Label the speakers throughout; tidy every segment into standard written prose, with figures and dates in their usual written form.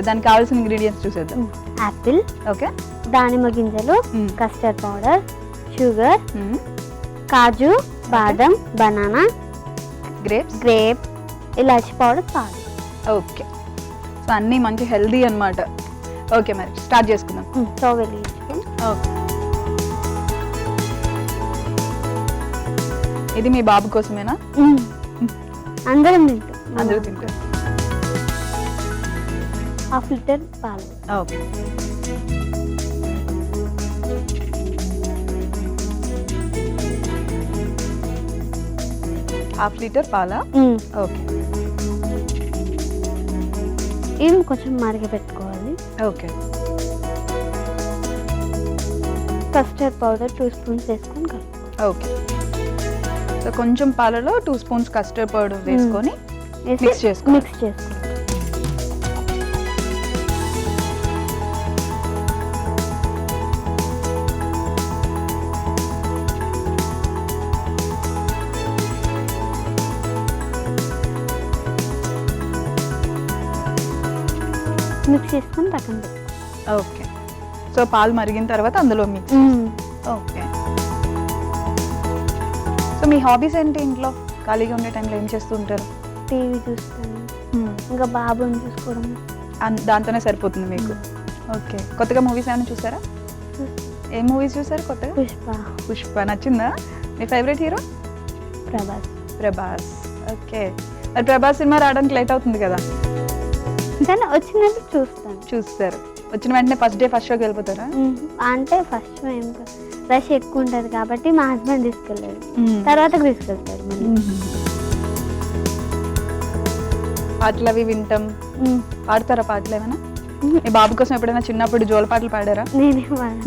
Speaker 1: సరే దానికి కావాల్సిన ఇంగ్రీడియంట్స్ చూసేద్దాం.
Speaker 2: యాపిల్,
Speaker 1: ఓకే,
Speaker 2: దానిమ్మ గింజలు, కస్టర్డ్ పౌడర్, షుగర్, కాజు, బాదం, బనానా, గ్రేప్, ఇలాచి పౌడర్, పాలు.
Speaker 1: ఓకే, సో అన్నీ మంచి హెల్దీ అన్నమాట. ఓకే, మరి స్టార్ట్ చేసుకుందాం.
Speaker 2: స్టవ్ వెలిగించుకొని
Speaker 1: ఓకే, ఇది మీ బాబు కోసమేనా?
Speaker 2: అందరం తింటాం.
Speaker 1: అందరూ తింటారు.
Speaker 2: హాఫ్ లీటర్ పాలు.
Speaker 1: ఓకే, హాఫ్ లీటర్ పాలా? ఓకే,
Speaker 2: ఏం కొంచెం మరగపెట్టుకోవాలి.
Speaker 1: ఓకే,
Speaker 2: కస్టర్డ్ పౌడర్ 2 స్పూన్స్ వేసుకొని కలుపుకోవాలి.
Speaker 1: ఓకే, సో కొంచెం పాలలో 2 స్పూన్స్ కస్టర్డ్ పౌడర్ వేసుకొని మిక్స్ చేసుకోవాలి.
Speaker 2: మిక్స్ చేసుకోవాలి. మిక్స్ చేసుకొని పక్కన పెట్టుకోవాలి.
Speaker 1: ఓకే, సో పాలు మరిగిన తర్వాత అందులో మిక్స్. ఓకే, సో మీ హాబీస్ ఏంటి? ఇంట్లో ఖాళీగా ఉండే టైంలో ఏం చేస్తూ ఉంటారు?
Speaker 2: టీవీ చూస్తాను, ఇంకా బాబుని చూసుకోవడం.
Speaker 1: దాంతోనే సరిపోతుంది మీకు. ఓకే, కొత్తగా మూవీస్ ఏమైనా చూసారా? ఏ మూవీస్ చూసారు కొత్తగా? పుష్ప నచ్చిందా? మీ ఫేవరెట్ హీరో? ప్రభాస్. ఓకే, మరి ప్రభాస్ సినిమా రావడానికి లేట్ అవుతుంది కదా?
Speaker 2: కానీ వచ్చినట్టు
Speaker 1: చూస్తారు. వచ్చిన వెంటనే ఫస్ట్ డే ఫస్ట్ షోకి వెళ్ళిపోతారా?
Speaker 2: అంటే ఫస్ట్ షో ఏం రష్ ఎక్కువ ఉంటుంది కాబట్టి మా హస్బెండ్ తీసుకెళ్ళాడు, తర్వాత తీసుకెళ్తాడు.
Speaker 1: పాటలు అవి వింటాం. పాడతారా పాటలు ఏమైనా? మీ బాబు కోసం ఎప్పుడైనా చిన్నప్పుడు జోల పాటలు పాడారా?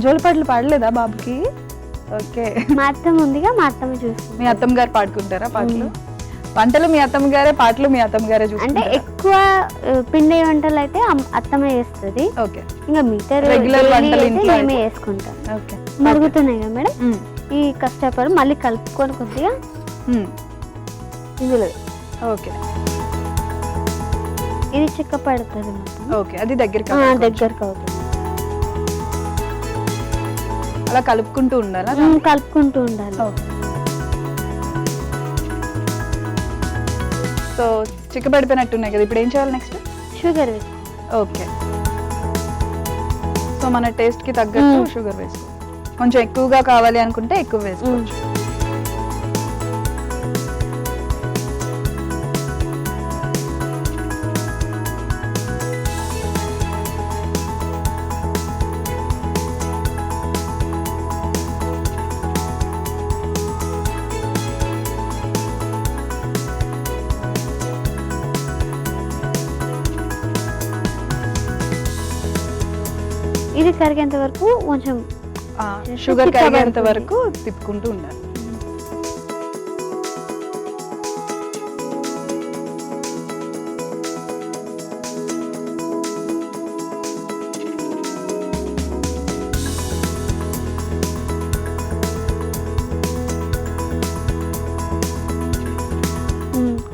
Speaker 1: జోల పాటలు పాడలేదా బాబుకి? ఓకే,
Speaker 2: మా అత్తమ్మ ఉందిగా, మా అత్తమ్మ చూస్తుంది.
Speaker 1: మీ అత్తమ్మ గారు పాడుకుంటారా పాటలు? వంటలు మీ అత్తమ్మ గారే, పాటలు మీ అత్తమ్మ గారే చూస్తారు.
Speaker 2: అంటే ఎక్కువ పిండి వంటలు అయితే అత్తమ్మ చేస్తుంది.
Speaker 1: ఓకే,
Speaker 2: ఇంకా మిగతా
Speaker 1: రెగ్యులర్ వంటలు
Speaker 2: మేమే వేసుకుంటాం.
Speaker 1: ఓకే,
Speaker 2: మరుగుతున్నాయి కదా మేడం, ఈ కష్టపడి మళ్ళీ కలుపుకొని కొద్దిగా ఇందులో.
Speaker 1: ఓకే,
Speaker 2: ఇది చిక్క పడుతుంది మొత్తం.
Speaker 1: ఓకే, అది దగ్గరికి
Speaker 2: అవుతుంది.
Speaker 1: అలా కలుపుకుంటూ ఉండాలా?
Speaker 2: కలుపుకుంటూ ఉండాలి.
Speaker 1: సో చిక్కబడిపోయినట్టున్నాయి కదా, ఇప్పుడు ఏం చేయాలి నెక్స్ట్?
Speaker 2: షుగర్ వేసుకో.
Speaker 1: ఓకే, సో మన టేస్ట్కి తగ్గట్టు షుగర్ వేసుకో. కొంచెం ఎక్కువగా కావాలి అనుకుంటే ఎక్కువ వేసుకోవచ్చు.
Speaker 2: ఇది కరిగేంత వరకు కొంచెం
Speaker 1: షుగర్ కరిగేంత వరకు తిప్పుకుంటూ ఉండాలి.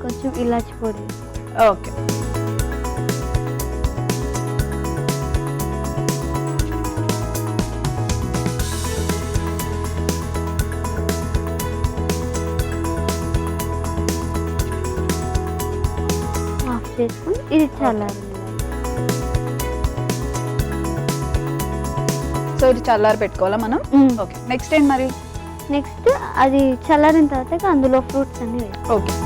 Speaker 2: కొంచెం ఇలాచి పొడి.
Speaker 1: ఓకే,
Speaker 2: చేసుకుని ఇది చల్లారి.
Speaker 1: సో ఇది చల్లారి పెట్టుకోవాలా మనం? ఓకే, నెక్స్ట్ ఏంటి మరి?
Speaker 2: నెక్స్ట్ అది చల్లారిన తర్వాత అందులో ఫ్రూట్స్ అన్ని వేయాలి.
Speaker 1: ఓకే,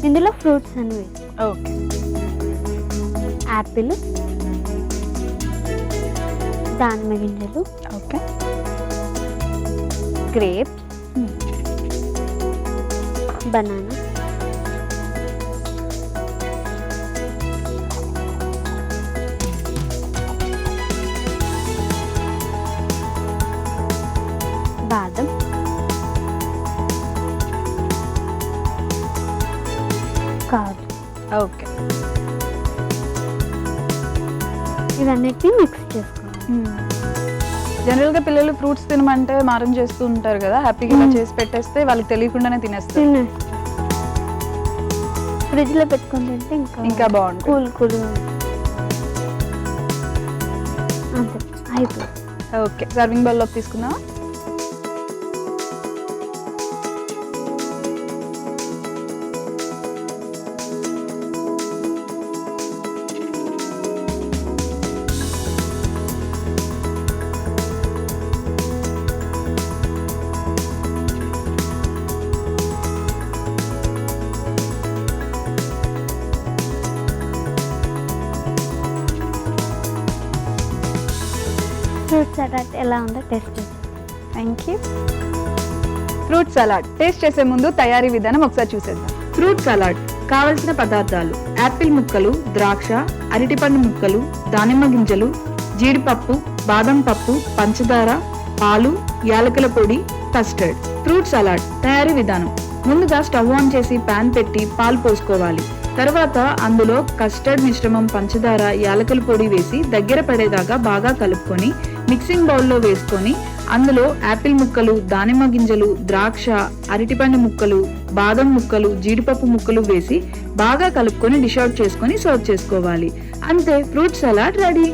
Speaker 2: ఇందులో ఫ్రూట్స్ అన్ని వేసి.
Speaker 1: ఓకే,
Speaker 2: యాపిల్, దానిమ్మ గింజలు,
Speaker 1: ఓకే,
Speaker 2: గ్రేప్స్, బనానా, బాదం, కావచ్చు.
Speaker 1: ఓకే.
Speaker 2: ఇవన్నిటిని మిక్స్ చేసుకోవాలి.
Speaker 1: జనరల్గా పిల్లలు ఫ్రూట్స్ తినమంటే మారం చేస్తూ ఉంటారు కదా, హ్యాపీగా ఇలా చేసి పెట్టేస్తే వాళ్ళకి తెలియకుండానే తినేస్తారు.
Speaker 2: ఫ్రిడ్జ్ లో పెట్టుకొని తింటే
Speaker 1: ఇంకా బాగుంటుంది.
Speaker 2: కూల్ కూల్ అంతే అయిపోయింది.
Speaker 1: ఓకే, సర్వింగ్ బౌల్లోకి తీసుకుందామా?
Speaker 2: ఫ్రూట్ సలాడ్ ఎలా ఉందో టేస్ట్ చేసి.
Speaker 1: Thank you. Fruit salad taste చేసే ముందు తయారీ విధానం ఒకసారి చూసేద్దాం. ఫ్రూట్ సలాడ్ కావలసిన పదార్థాలు: యాపిల్ ముక్కలు, ద్రాక్ష, అరటిపండు ముక్కలు, దానిమ్మ గింజలు, జీడిపప్పు, బాదం పప్పు, పంచదార, పాలు, యాలకుల పొడి, కస్టర్డ్. ఫ్రూట్ సలాడ్ తయారీ విధానం: ముందుగా స్టవ్ ఆన్ చేసి పాన్ పెట్టి పాలు పోసుకోవాలి. తర్వాత అందులో కస్టర్డ్ మిశ్రమం, పంచదార, యాలకుల పొడి వేసి దగ్గర పడేదాకా బాగా కలుపుకొని మిక్సింగ్ బౌల్లో వేసుకొని అందులో యాపిల్ ముక్కలు, దానిమ్మ గింజలు, ద్రాక్ష, అరటిపండు ముక్కలు, బాదం ముక్కలు, జీడిపప్పు ముక్కలు వేసి బాగా కలుపుకొని డిష్ అవుట్ చేసుకొని సర్వ్ చేసుకోవాలి. అంతే, ఫ్రూట్ సలాడ్ రెడీ.